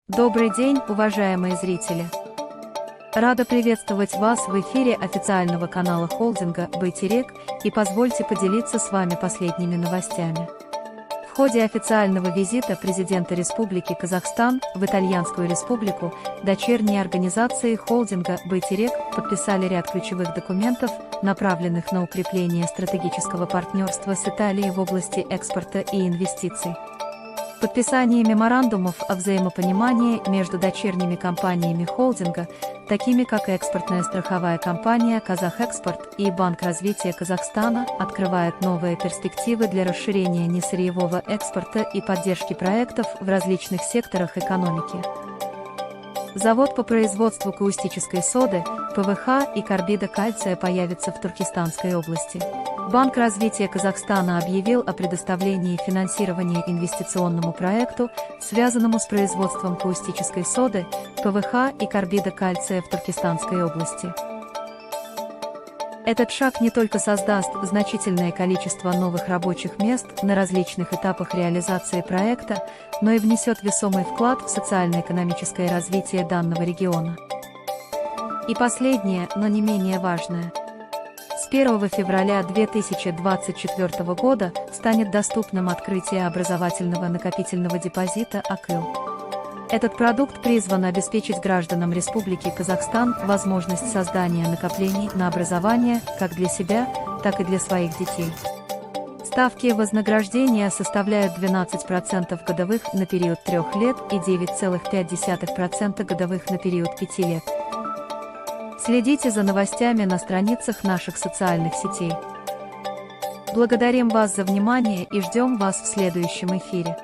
Добрый день, уважаемые зрители! Рада приветствовать вас в эфире официального канала холдинга Байтерек и позвольте поделиться с вами последними новостями. В ходе официального визита президента Республики Казахстан в Итальянскую Республику дочерние организации холдинга Байтерек подписали ряд ключевых документов, направленных на укрепление стратегического партнерства с Италией в области экспорта и инвестиций. Подписание меморандумов о взаимопонимании между дочерними компаниями холдинга, такими как экспортная страховая компания «Казахэкспорт» и Банк развития Казахстана, открывает новые перспективы для расширения несырьевого экспорта и поддержки проектов в различных секторах экономики. Завод по производству каустической соды, ПВХ и карбида кальция появится в Туркестанской области. Банк развития Казахстана объявил о предоставлении финансирования инвестиционному проекту, связанному с производством каустической соды, ПВХ и карбида кальция в Туркестанской области. Этот шаг не только создаст значительное количество новых рабочих мест на различных этапах реализации проекта, но и внесет весомый вклад в социально-экономическое развитие данного региона. И последнее, но не менее важное. С 1 февраля 2024 года станет доступным открытие образовательного накопительного депозита АКЭЛ. Этот продукт призван обеспечить гражданам Республики Казахстан возможность создания накоплений на образование как для себя, так и для своих детей. Ставки вознаграждения составляют 12% годовых на период 3 лет и 9,5% годовых на период 5 лет. Следите за новостями на страницах наших социальных сетей. Благодарим вас за внимание и ждем вас в следующем эфире.